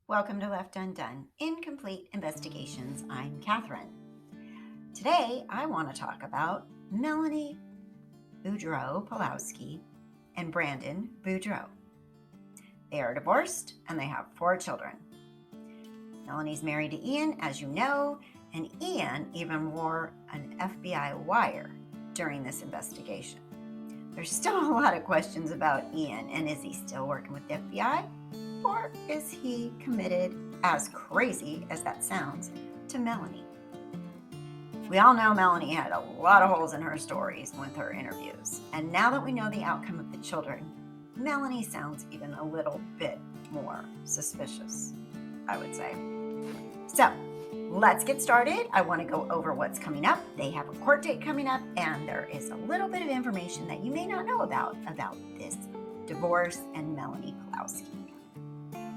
Welcome to Left Undone, Incomplete Investigations. I'm Catherine. Today, I want to talk about Melani Pawlowski and Brandon Boudreaux. They are divorced and they have 4 children. Melani's married to Ian, as you know, and Ian even wore an FBI wire during this investigation. There's still a lot of questions about Ian, and is he still working with the FBI? Or is he committed, as crazy as that sounds, to Melani? We all know Melani had a lot of holes in her stories with her interviews. And now that we know the outcome of the children, Melani sounds even a little bit more suspicious, I would say. So, let's get started. I want to go over what's coming up. They have a court date coming up, and there is a little bit of information that you may not know about this divorce and Melani Pawlowski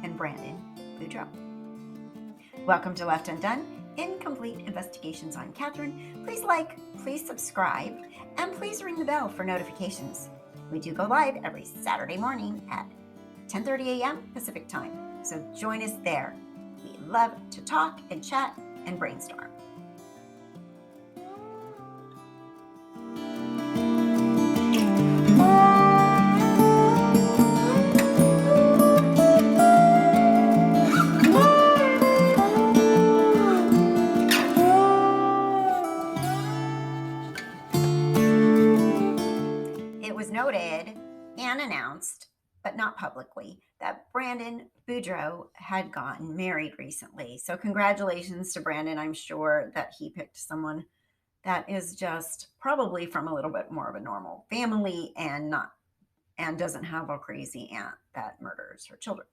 and Brandon Boudreaux. Welcome to Left Undone, Incomplete Investigations. I'm Catherine. Please like, please subscribe, and please ring the bell for notifications. We do go live every Saturday morning at 10:30 a.m. Pacific time, so join us there. We love to talk and chat and brainstorm. It was noted and announced, but not publicly, that Brandon Boudreaux had gotten married recently. So congratulations to Brandon. I'm sure that he picked someone that is just probably from a little bit more of a normal family and doesn't have a crazy aunt that murders her children.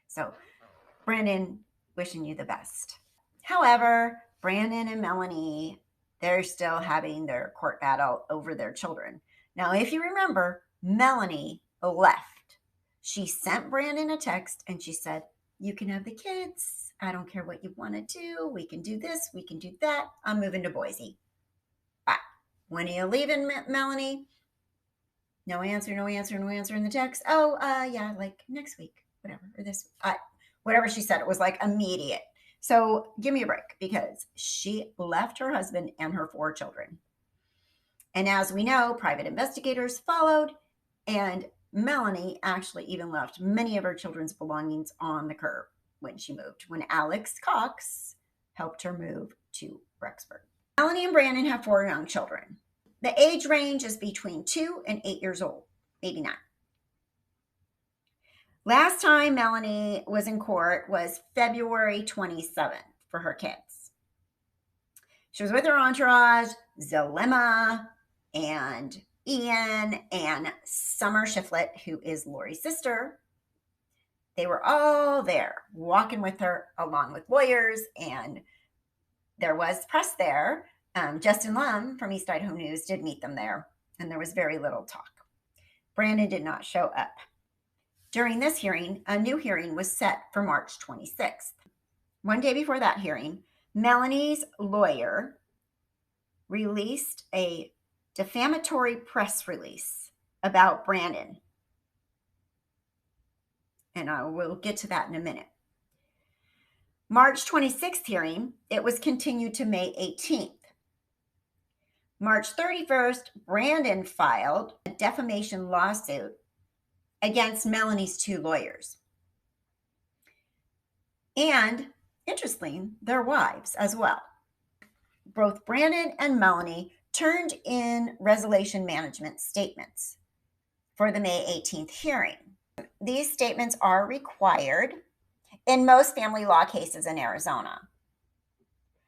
So Brandon, wishing you the best. However, Brandon and Melani, they're still having their court battle over their children. Now, if you remember, Melani left. She sent Brandon a text and she said, "You can have the kids. I don't care what you want to do. We can do this. We can do that. I'm moving to Boise. Bye." When are you leaving, Melani? No answer in the text. Oh, yeah, like next week, whatever, or this, whatever she said. It was like immediate. So give me a break, because she left her husband and her 4 children. And as we know, private investigators followed, and Melani actually even left many of her children's belongings on the curb when she moved, when Alex Cox helped her move to Rexburg. Melani and Brandon have 4 young children. The age range is between 2 and 8 years old, maybe 9. Last time Melani was in court was February 27th for her kids. She was with her entourage, Zelema and Ian and Summer Shiflett, who is Lori's sister. They were all there walking with her along with lawyers, and there was press there. Justin Lum from East Idaho News did meet them there, and there was very little talk. Brandon did not show up. During this hearing, a new hearing was set for March 26th. One day before that hearing, Melani's lawyer released a defamatory press release about Brandon. And I will get to that in a minute. March 26th hearing, it was continued to May 18th. March 31st, Brandon filed a defamation lawsuit against Melani's 2 lawyers. And, interestingly, their wives as well. Both Brandon and Melani turned in resolution management statements for the May 18th hearing. These statements are required in most family law cases in Arizona.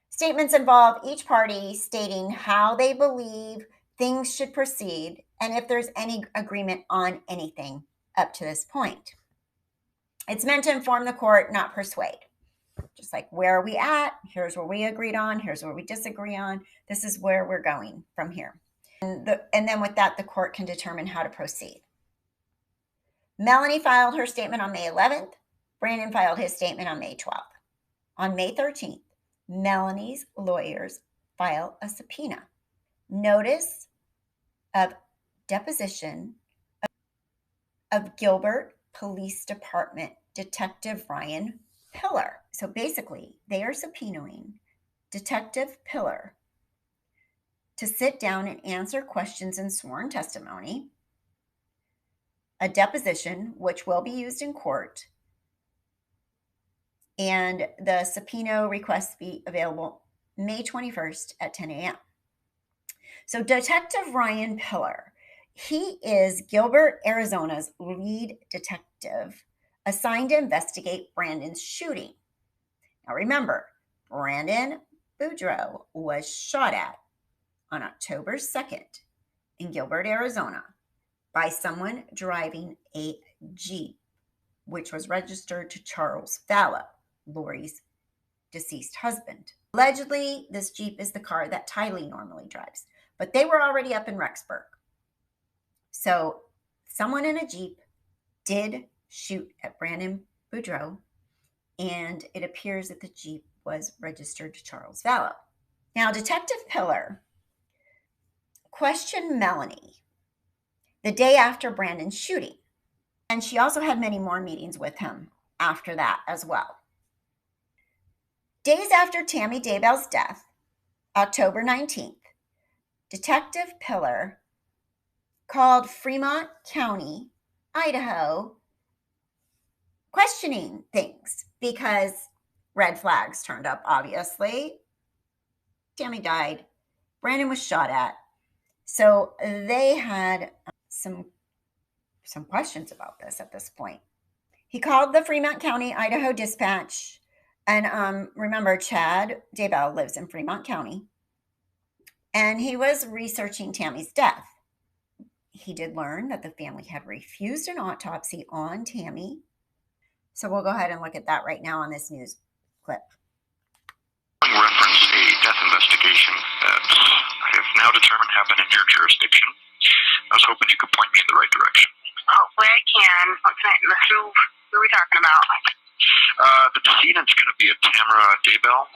Statements involve each party stating how they believe things should proceed and if there's any agreement on anything up to this point. It's meant to inform the court, not persuade. Just like, where are we at? Here's where we agreed on. Here's where we disagree on. This is where we're going from here. And then with that, the court can determine how to proceed. Melani filed her statement on May 11th. Brandon filed his statement on May 12th. On May 13th, Melani's lawyers file a subpoena. Notice of deposition of Gilbert Police Department Detective Ryan Pillar. So basically, they are subpoenaing Detective Pillar to sit down and answer questions in sworn testimony, a deposition, which will be used in court, and the subpoena requests be available May 21st at 10 a.m. So Detective Ryan Pillar, he is Gilbert, Arizona's lead detective assigned to investigate Brandon's shooting. Now remember, Brandon Boudreaux was shot at on October 2nd in Gilbert, Arizona by someone driving a Jeep, which was registered to Charles Vallow, Lori's deceased husband. Allegedly, this Jeep is the car that Tylee normally drives, but they were already up in Rexburg. So someone in a Jeep did shoot at Brandon Boudreaux, and it appears that the Jeep was registered to Charles Vallow. Now, Detective Pillar questioned Melanie the day after Brandon's shooting, and she also had many more meetings with him after that as well. Days after Tammy Daybell's death, October 19th, Detective Pillar called Fremont County, Idaho, questioning things because red flags turned up, obviously. Tammy died. Brandon was shot at. So they had some questions about this at this point. He called the Fremont County, Idaho dispatch. And remember, Chad Daybell lives in Fremont County. And he was researching Tammy's death. He did learn that the family had refused an autopsy on Tammy. So we'll go ahead and look at that right now on this news clip. Reference a death investigation that I have now determined happened in your jurisdiction. I was hoping you could point me in the right direction. Hopefully I can. Who are we talking about? The decedent's going to be a Tamara Daybell.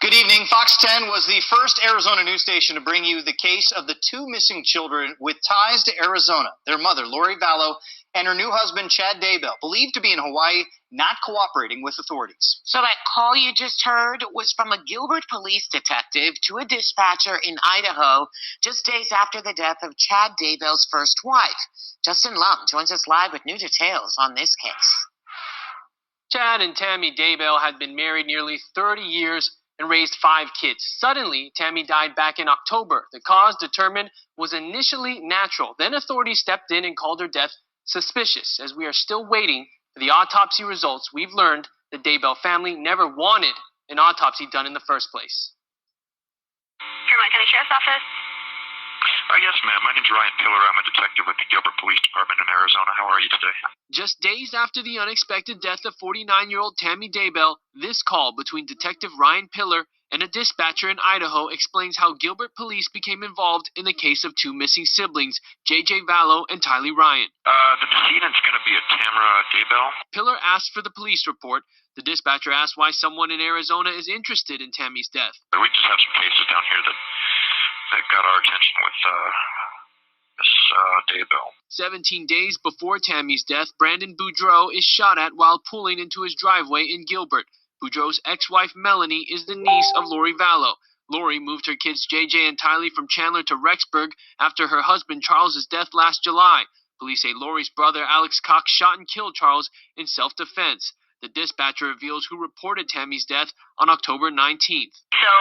Good evening. Fox 10 was the first Arizona news station to bring you the case of the two missing children with ties to Arizona. Their mother, Lori Vallow, and her new husband, Chad Daybell, believed to be in Hawaii, not cooperating with authorities. So that call you just heard was from a Gilbert police detective to a dispatcher in Idaho just days after the death of Chad Daybell's first wife. Justin Lum joins us live with new details on this case. Chad and Tammy Daybell had been married nearly 30 years and raised 5 kids. Suddenly, Tammy died back in October. The cause determined was initially natural. Then authorities stepped in and called her death suspicious. As we are still waiting for the autopsy results, we've learned the Daybell family never wanted an autopsy done in the first place. Fremont County Sheriff's Office. Yes, ma'am. My name's Ryan Pillar. I'm a detective with the Gilbert Police Department in Arizona. How are you today? Just days after the unexpected death of 49-year-old Tammy Daybell, this call between Detective Ryan Pillar and a dispatcher in Idaho explains how Gilbert police became involved in the case of two missing siblings, J.J. Vallow and Tylee Ryan. The decedent's going to be a Tamara Daybell. Pillar asked for the police report. The dispatcher asked why someone in Arizona is interested in Tammy's death. We just have some cases down here that got our attention with Miss Daybell. 17 days before Tammy's death, Brandon Boudreaux is shot at while pulling into his driveway in Gilbert. Boudreaux's ex-wife Melanie is the niece of Lori Vallow. Lori moved her kids JJ and Tylee from Chandler to Rexburg after her husband Charles's death last July. Police say Lori's brother Alex Cox shot and killed Charles in self-defense. The dispatcher reveals who reported Tammy's death on October 19th. So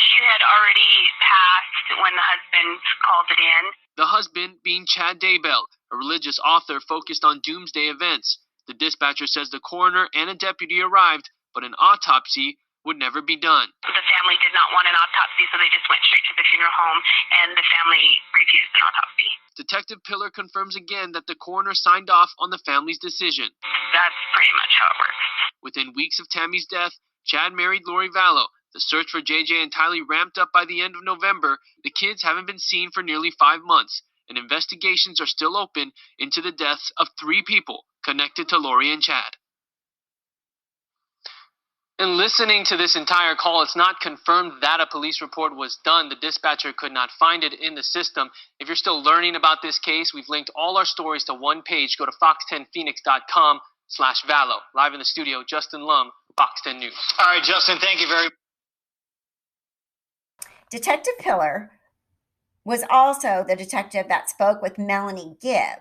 she had already passed when the husband called it in? The husband being Chad Daybell, a religious author focused on doomsday events. The dispatcher says the coroner and a deputy arrived, but an autopsy would never be done. The family did not want an autopsy, so they just went straight to the funeral home, and the family refused an autopsy. Detective Pillar confirms again that the coroner signed off on the family's decision. That's pretty much how it works. Within weeks of Tammy's death, Chad married Lori Vallow. The search for JJ and Tylee ramped up by the end of November. The kids haven't been seen for nearly 5 months, and investigations are still open into the deaths of 3 people connected to Lori and Chad. In listening to this entire call, it's not confirmed that a police report was done. The dispatcher could not find it in the system. If you're still learning about this case, we've linked all our stories to one page. Go to fox10phoenix.com Vallow. Live in the studio, Justin Lum, Fox 10 News. All right, Justin, thank you very much. Detective Pillar was also the detective that spoke with Melanie Gibb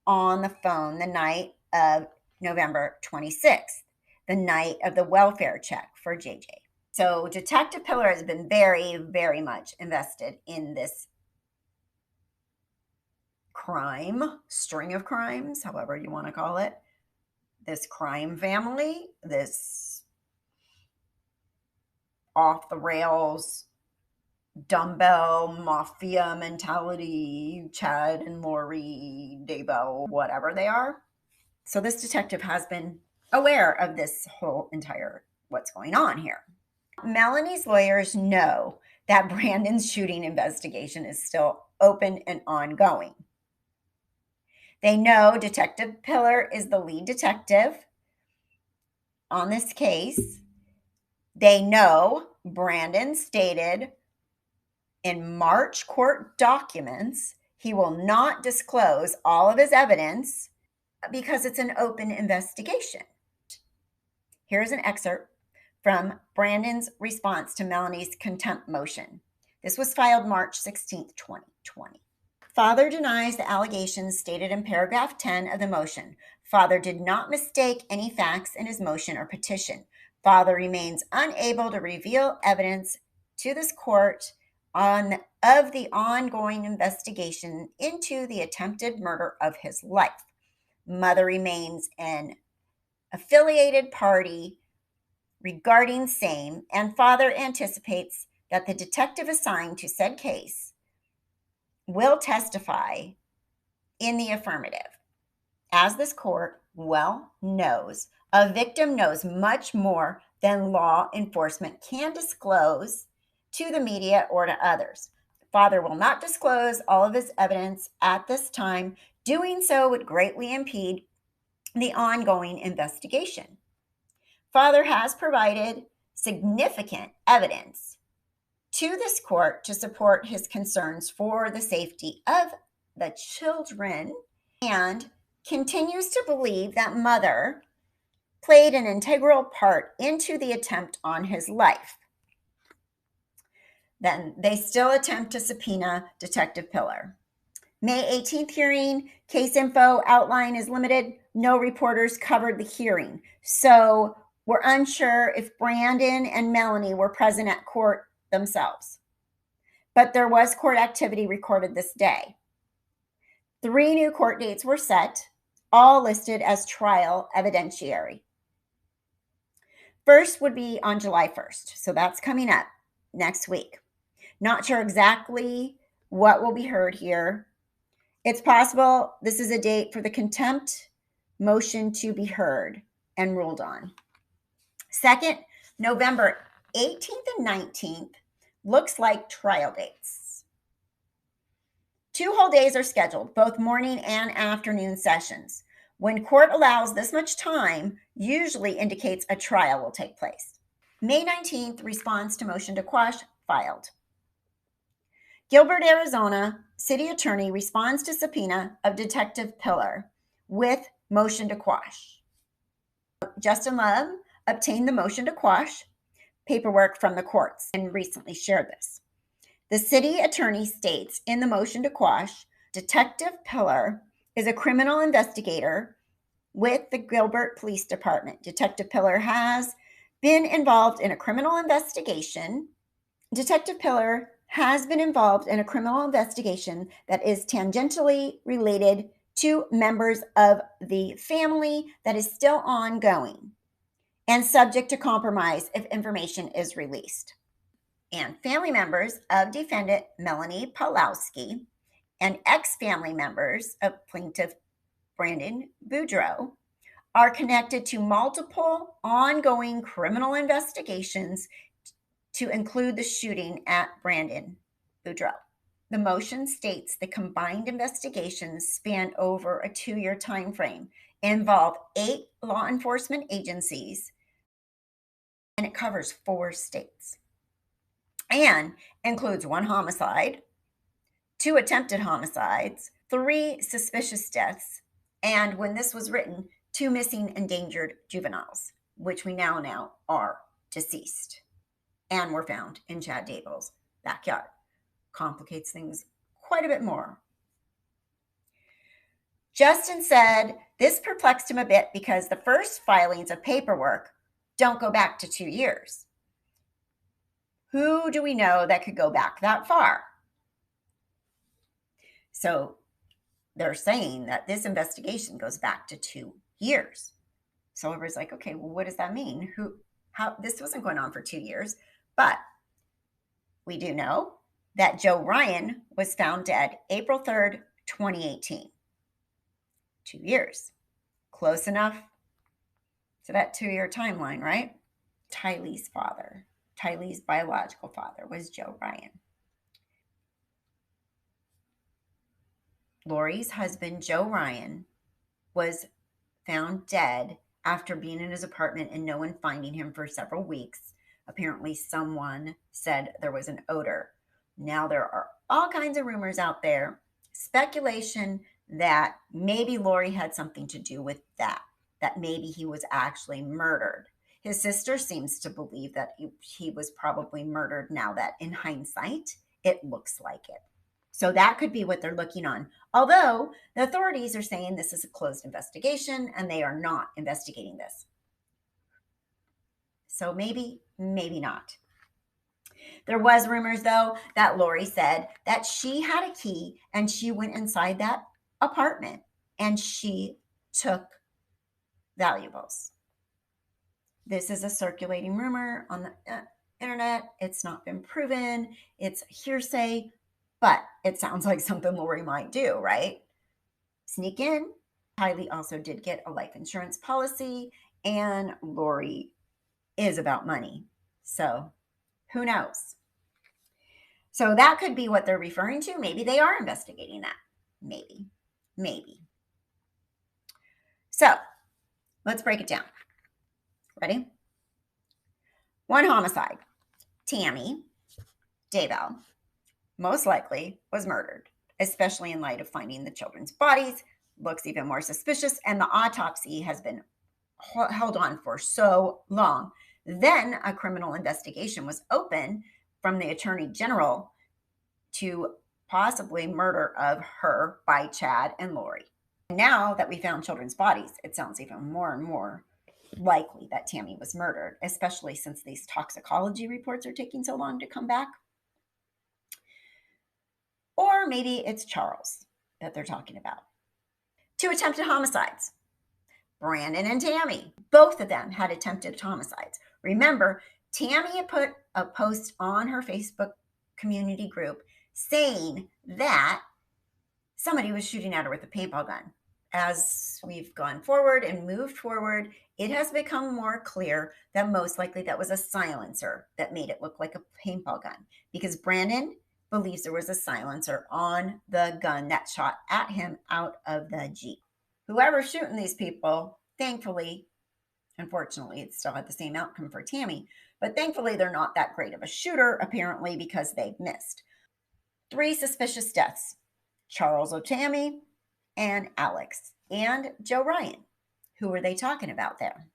on the phone the night of November 26th, the night of the welfare check for JJ. So Detective Pillar has been very, very much invested in this string of crimes, however you want to call it, this crime family, this off the rails dumbbell mafia mentality, Chad and Lori, Daybell, whatever they are. So this detective has been aware of this whole entire what's going on here. Melanie's lawyers know that Brandon's shooting investigation is still open and ongoing. They know Detective Pillar is the lead detective on this case. They know Brandon stated in March court documents he will not disclose all of his evidence because it's an open investigation. Here's an excerpt from Brandon's response to Melanie's contempt motion. This was filed March 16th, 2020. Father denies the allegations stated in paragraph 10 of the motion. Father did not mistake any facts in his motion or petition. Father remains unable to reveal evidence to this court of the ongoing investigation into the attempted murder of his life. Mother remains an affiliated party regarding same, and father anticipates that the detective assigned to said case will testify in the affirmative. As this court well knows, a victim knows much more than law enforcement can disclose to the media or to others. Father will not disclose all of his evidence at this time. Doing so would greatly impede the ongoing investigation. Father has provided significant evidence to this court to support his concerns for the safety of the children and continues to believe that mother played an integral part into the attempt on his life. Then they still attempt to subpoena Detective Pillar. May 18th hearing, case info outline is limited. No reporters covered the hearing. So we're unsure if Brandon and Melanie were present at court themselves. But there was court activity recorded this day. 3 new court dates were set, all listed as trial evidentiary. First would be on July 1st. So that's coming up next week. Not sure exactly what will be heard here. It's possible this is a date for the contempt motion to be heard and ruled on. Second, November 18th and 19th looks like trial dates. 2 whole days are scheduled, both morning and afternoon sessions. When court allows this much time, usually indicates a trial will take place. May 19th, response to motion to quash filed. Gilbert, Arizona, city attorney responds to subpoena of Detective Pillar with motion to quash. Justin Lum obtained the motion to quash paperwork from the courts and recently shared this. The city attorney states in the motion to quash, Detective Pillar is a criminal investigator with the Gilbert Police Department. Detective Pillar has been involved in a criminal investigation. Detective Pillar has been involved in a criminal investigation that is tangentially related to members of the family that is still ongoing and subject to compromise if information is released. And family members of defendant Melani Pawlowski and ex-family members of plaintiff Brandon Boudreaux are connected to multiple ongoing criminal investigations to include the shooting at Brandon Boudreaux. The motion states the combined investigations span over a 2-year time frame, involve 8 law enforcement agencies, and it covers 4 states, and includes 1 homicide, 2 attempted homicides, 3 suspicious deaths, and when this was written, 2 missing endangered juveniles, which we now know are deceased and were found in Chad Daybell's backyard. Complicates things quite a bit more. Justin said this perplexed him a bit because the first filings of paperwork don't go back to 2 years. Who do we know that could go back that far? So they're saying that this investigation goes back to 2 years. So everybody's like, okay, well, what does that mean? How this wasn't going on for 2 years, but we do know that Joe Ryan was found dead April 3rd, 2018. 2 years. Close enough to that 2-year timeline, right? Tylee's father, Tylee's biological father, was Joe Ryan. Lori's husband, Joe Ryan, was found dead after being in his apartment and no one finding him for several weeks. Apparently, someone said there was an odor. Now there are all kinds of rumors out there, speculation that maybe Lori had something to do with that maybe he was actually murdered. His sister seems to believe that he was probably murdered now that in hindsight, it looks like it. So that could be what they're looking on. Although the authorities are saying this is a closed investigation and they are not investigating this. So maybe, maybe not. There was rumors, though, that Lori said that she had a key and she went inside that apartment and she took valuables. This is a circulating rumor on the internet. It's not been proven. It's hearsay, but it sounds like something Lori might do, right? Sneak in. Tylee also did get a life insurance policy, and Lori is about money. So who knows? So that could be what they're referring to. Maybe they are investigating that. Maybe. So let's break it down. Ready? 1 homicide. Tammy Daybell most likely was murdered, especially in light of finding the children's bodies. Looks even more suspicious, and the autopsy has been held on for so long. Then a criminal investigation was open from the Attorney General to possibly murder of her by Chad and Lori. Now that we found children's bodies, it sounds even more and more likely that Tammy was murdered, especially since these toxicology reports are taking so long to come back. Or maybe it's Charles that they're talking about. 2 attempted homicides. Brandon and Tammy, both of them had attempted homicides. Remember, Tammy had put a post on her Facebook community group saying that somebody was shooting at her with a paintball gun. As we've gone forward and moved forward, it has become more clear that most likely that was a silencer that made it look like a paintball gun, because Brandon believes there was a silencer on the gun that shot at him out of the Jeep. Whoever's shooting these people, thankfully, unfortunately, it still had the same outcome for Tammy, but thankfully they're not that great of a shooter, apparently, because they've missed. 3 suspicious deaths: Charles O'Tammy and Alex and Joe Ryan. Who were they talking about there?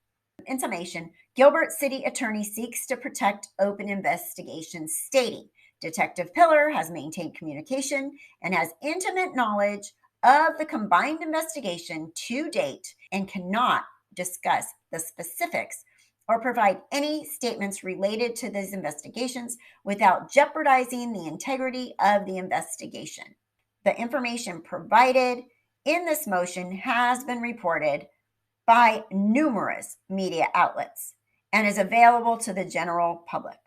In summation, Gilbert City Attorney seeks to protect open investigations, stating Detective Pillar has maintained communication and has intimate knowledge of the combined investigation to date and cannot discuss the specifics or provide any statements related to these investigations without jeopardizing the integrity of the investigation. The information provided in this motion has been reported by numerous media outlets and is available to the general public.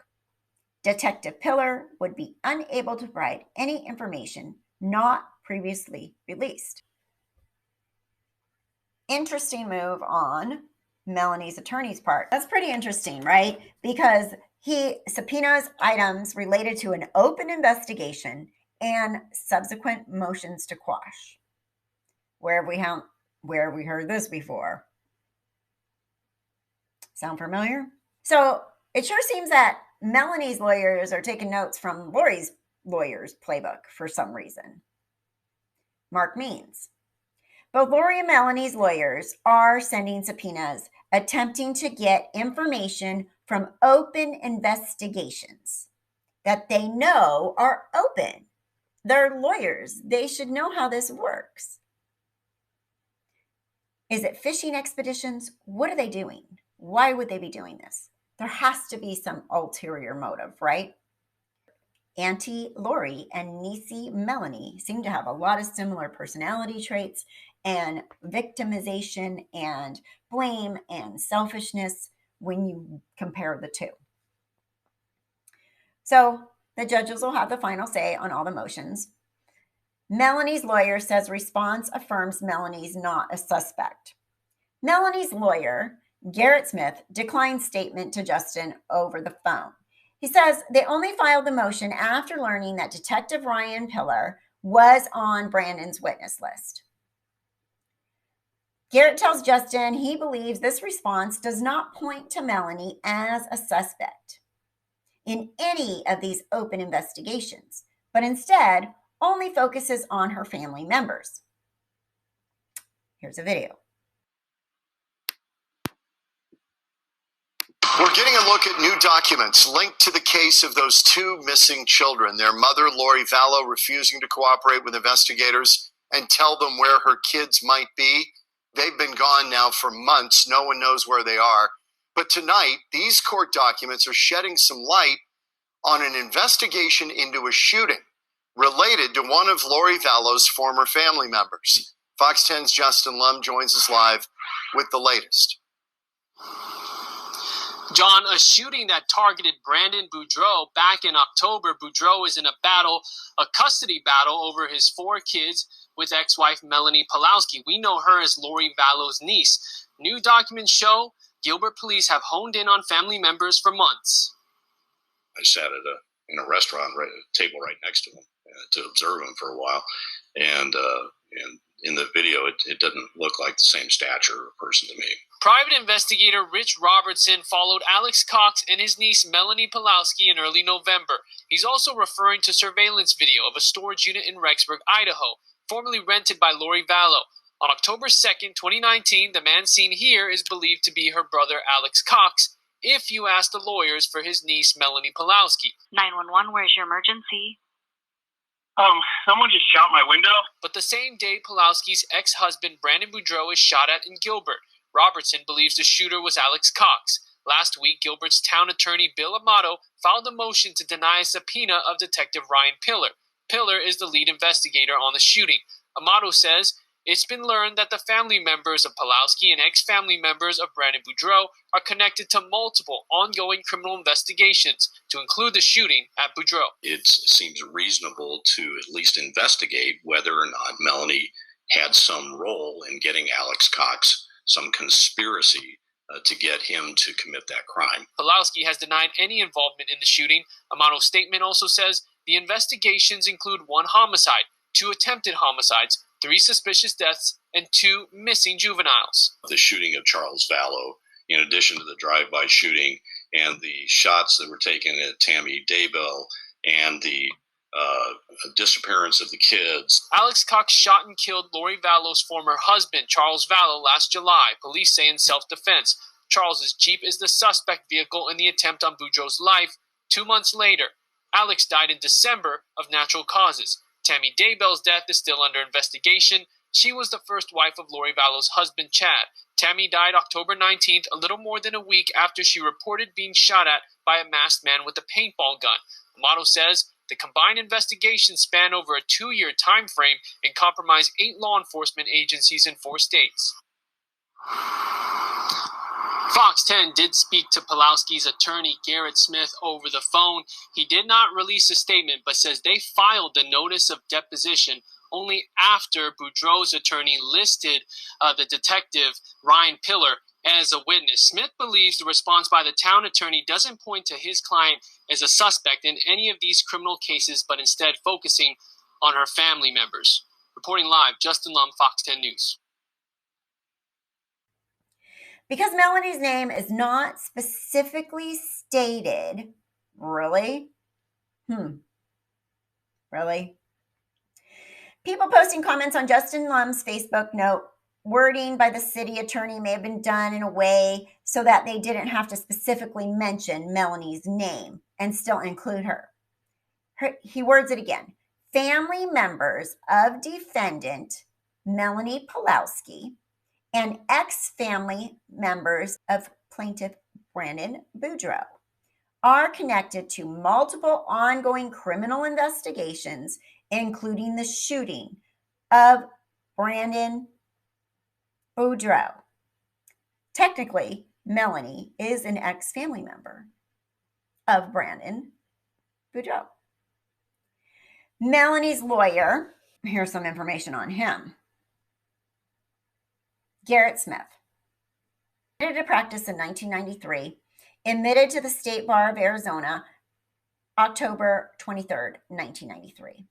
Detective Pillar would be unable to provide any information not previously released. Interesting move on Melanie's attorney's part. That's pretty interesting, right? Because he subpoenas items related to an open investigation and subsequent motions to quash. Where have we heard this before? Sound familiar? So it sure seems that Melanie's lawyers are taking notes from Lori's lawyer's playbook for some reason. Mark Means. Both Lori and Melanie's lawyers are sending subpoenas, attempting to get information from open investigations that they know are open. They're lawyers. They should know how this works. Is it fishing expeditions? What are they doing? Why would they be doing this? There has to be some ulterior motive, right? Auntie Lori and niecey Melanie seem to have a lot of similar personality traits and victimization and blame and selfishness when you compare the two. So the judges will have the final say on all the motions. Melanie's lawyer says response affirms Melanie's not a suspect. Melanie's lawyer, Garrett Smith, declined statement to Justin over the phone. He says they only filed the motion after learning that Detective Ryan Pillar was on Brandon's witness list. Garrett tells Justin he believes this response does not point to Melanie as a suspect in any of these open investigations, but instead only focuses on her family members. Here's a video. We're getting a look at new documents linked to the case of those two missing children. Their mother, Lori Vallow, refusing to cooperate with investigators and tell them where her kids might be. They've been gone now for months. No one knows where they are. But tonight, these court documents are shedding some light on an investigation into a shooting related to one of Lori Vallow's former family members. Fox 10's Justin Lum joins us live with the latest. John, a shooting that targeted Brandon Boudreaux back in October. Boudreaux is in a custody battle over his 4 kids with ex-wife Melani Pawlowski. We know her as Lori Vallow's niece. New documents show Gilbert police have honed in on family members for months. I sat in a restaurant, right, a table right next to him to observe him for a while, and in the video, it doesn't look like the same stature person to me. Private investigator Rich Robertson followed Alex Cox and his niece Melani Pawlowski in early November. He's also referring to surveillance video of a storage unit in Rexburg, Idaho, formerly rented by Lori Vallow. On October 2nd, 2019, the man seen here is believed to be her brother Alex Cox, if you ask the lawyers for his niece Melani Pawlowski. 911, where's your emergency? Someone just shot my window. But the same day, Pawlowski's ex-husband Brandon Boudreaux is shot at in Gilbert. Robertson believes the shooter was Alex Cox. Last week, Gilbert's town attorney Bill Amato filed a motion to deny a subpoena of Detective Ryan Pillar. Pillar is the lead investigator on the shooting. Amato says it's been learned that the family members of Pawlowski and ex-family members of Brandon Boudreaux are connected to multiple ongoing criminal investigations, to include the shooting at Boudreaux. It seems reasonable to at least investigate whether or not Melanie had some role in getting Alex Cox, some conspiracy to get him to commit that crime. Pawlowski has denied any involvement in the shooting. Amato's statement also says the investigations include 1 homicide, 2 attempted homicides, 3 suspicious deaths, and 2 missing juveniles. The shooting of Charles Vallow, in addition to the drive-by shooting and the shots that were taken at Tammy Daybell and the disappearance of the kids. Alex Cox shot and killed Lori Vallow's former husband, Charles Vallow, last July, police say in self-defense. Charles's Jeep is the suspect vehicle in the attempt on Boudreaux's life. 2 months later, Alex died in December of natural causes. Tammy Daybell's death is still under investigation. She was the first wife of Lori Vallow's husband, Chad. Tammy died October 19th, a little more than a week after she reported being shot at by a masked man with a paintball gun. Amato says the combined investigations span over a 2-year time frame and comprise 8 law enforcement agencies in 4 states. Fox 10 did speak to Pawlowski's attorney, Garrett Smith, over the phone. He did not release a statement, but says they filed the notice of deposition only after Boudreaux's attorney listed the detective, Ryan Pillar, as a witness. Smith believes the response by the town attorney doesn't point to his client as a suspect in any of these criminal cases, but instead focusing on her family members. Reporting live, Justin Lum, Fox 10 News. Because Melanie's name is not specifically stated, really? Really? People posting comments on Justin Lum's Facebook note, wording by the city attorney may have been done in a way so that they didn't have to specifically mention Melanie's name and still include her. He words it again. Family members of defendant Melani Pawlowski and ex-family members of plaintiff Brandon Boudreaux are connected to multiple ongoing criminal investigations, including the shooting of Brandon Boudreaux. Technically, Melanie is an ex-family member of Brandon Boudreaux. Melanie's lawyer, here's some information on him. Garrett Smith, started to practice in 1993, admitted to the State Bar of Arizona, October 23rd, 1993.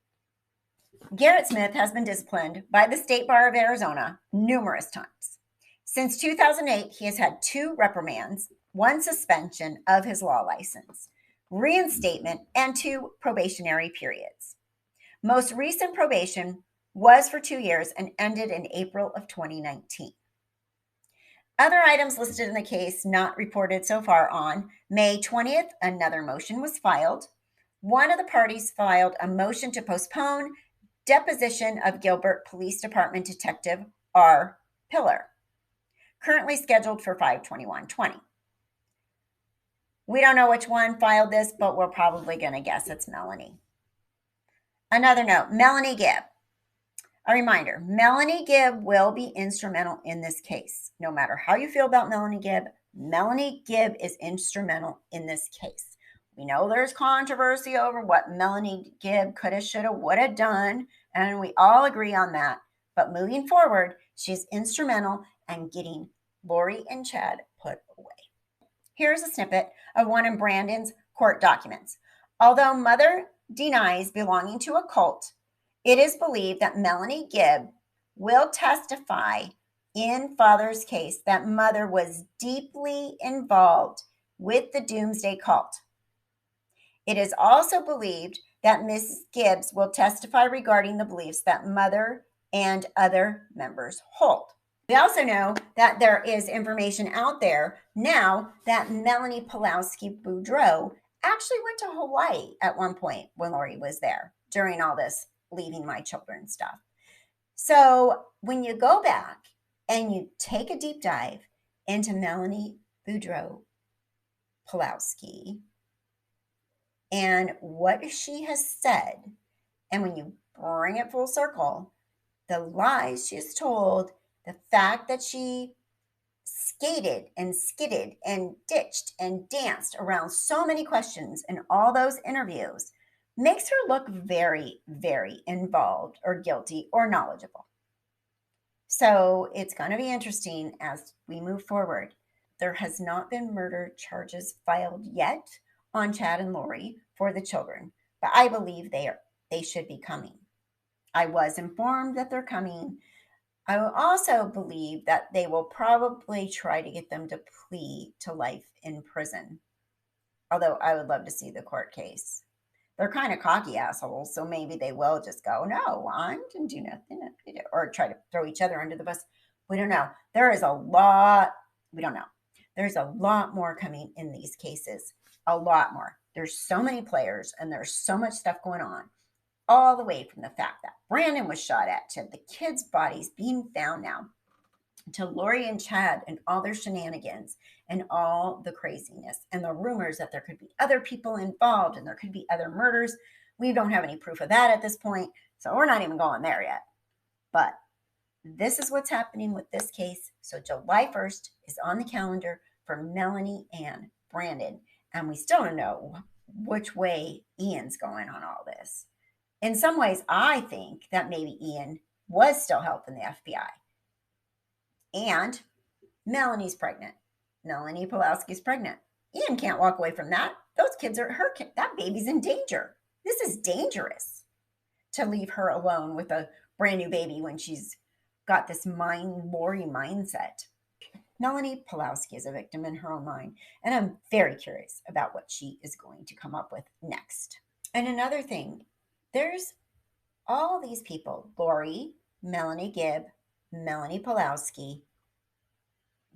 Garrett Smith has been disciplined by the State Bar of Arizona numerous times. Since 2008, he has had 2 reprimands, 1 suspension of his law license, reinstatement, and 2 probationary periods. Most recent probation was for 2 years and ended in April of 2019. Other items listed in the case not reported so far: on May 20th, another motion was filed. One of the parties filed a motion to postpone deposition of Gilbert Police Department Detective R. Pillar, currently scheduled for 5/21/20. We don't know which one filed this, but we're probably going to guess it's Melanie. Another note, Melanie Gibb. A reminder, Melanie Gibb will be instrumental in this case. No matter how you feel about Melanie Gibb is instrumental in this case. We know there's controversy over what Melanie Gibb could have, should have, would have done, and we all agree on that. But moving forward, she's instrumental in getting Lori and Chad put away. Here's a snippet of one of Brandon's court documents. Although mother denies belonging to a cult, it is believed that Melanie Gibb will testify in father's case that mother was deeply involved with the Doomsday Cult. It is also believed that Mrs. Gibbs will testify regarding the beliefs that mother and other members hold. We also know that there is information out there now that Melani Pawlowski Boudreaux actually went to Hawaii at one point when Lori was there during all this leaving my children stuff. So when you go back and you take a deep dive into Melani Boudreaux Pawlowski and what she has said, and when you bring it full circle, the lies she has told, the fact that she skated and skidded and ditched and danced around so many questions in all those interviews makes her look very, very involved or guilty or knowledgeable. So it's going to be interesting as we move forward. There has not been murder charges filed yet on Chad and Lori for the children, but I believe they should be coming. I was informed that they're coming. I will also believe that they will probably try to get them to plead to life in prison, although I would love to see the court case. They're kind of cocky assholes, so maybe they will just go, no, I didn't do nothing, or try to throw each other under the bus. We don't know. There is a lot. We don't know. There's a lot more coming in these cases, a lot more. There's so many players and there's so much stuff going on, all the way from the fact that Brandon was shot at to the kids' bodies being found now, to Lori and Chad and all their shenanigans and all the craziness and the rumors that there could be other people involved and there could be other murders. We don't have any proof of that at this point, so we're not even going there yet. But this is what's happening with this case. So July 1st is on the calendar for Melanie and Brandon, and we still don't know which way Ian's going on all this. In some ways, I think that maybe Ian was still helping the FBI. And Melanie's pregnant. Melani Pawlowski's pregnant. Ian can't walk away from that. Those kids are her kid. That baby's in danger. This is dangerous to leave her alone with a brand new baby when she's got this Lori mindset. Melani Pawlowski is a victim in her own mind, and I'm very curious about what she is going to come up with next. And another thing, there's all these people, Lori, Melanie Gibb, Melani Pawlowski,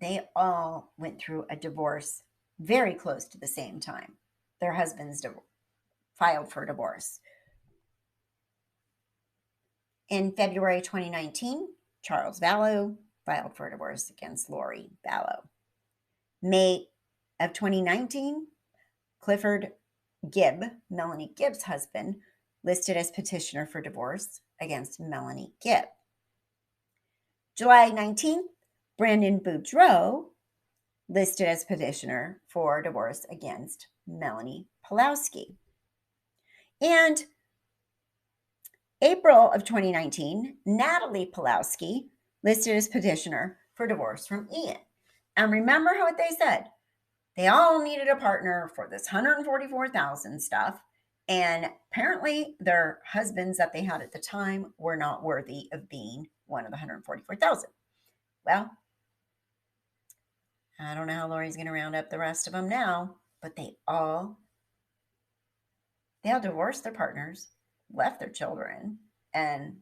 they all went through a divorce very close to the same time. Their husbands filed for divorce. In February 2019, Charles Vallow filed for divorce against Lori Vallow. May of 2019, Clifford Gibb, Melanie Gibb's husband, listed as petitioner for divorce against Melanie Gibb. July 19th, Brandon Boudreaux listed as petitioner for divorce against Melani Pawlowski. And April of 2019, Natalie Pawlowski listed as petitioner for divorce from Ian. And remember what they said. They all needed a partner for this $144,000 stuff. And apparently their husbands that they had at the time were not worthy of being one of the $144,000. Well, I don't know how Lori's going to round up the rest of them now, but they all divorced their partners, left their children, and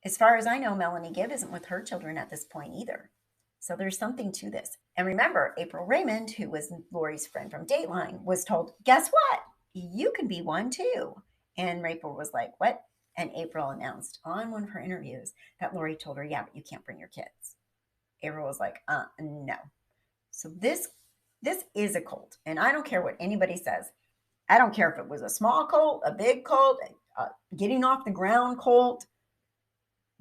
as far as I know, Melanie Gibb isn't with her children at this point either. So there's something to this. And remember, April Raymond, who was Lori's friend from Dateline, was told, guess what? You can be one too. And April was like, what? And April announced on one of her interviews that Lori told her, yeah, but you can't bring your kids. April was like, no. So this is a cult. And I don't care what anybody says. I don't care if it was a small cult, a big cult, getting off the ground cult.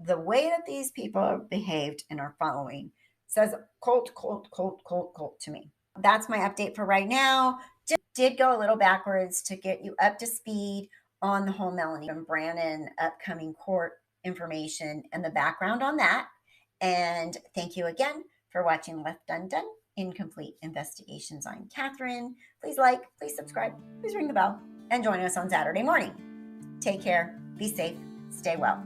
The way that these people have behaved and are following says cult to me. That's my update for right now. Just did go a little backwards to get you up to speed on the whole Melanie and Brandon upcoming court information and the background on that. And thank you again for watching Left Undone, Incomplete Investigations. I'm Catherine. Please like, please subscribe, please ring the bell, and join us on Saturday morning. Take care, be safe, stay well.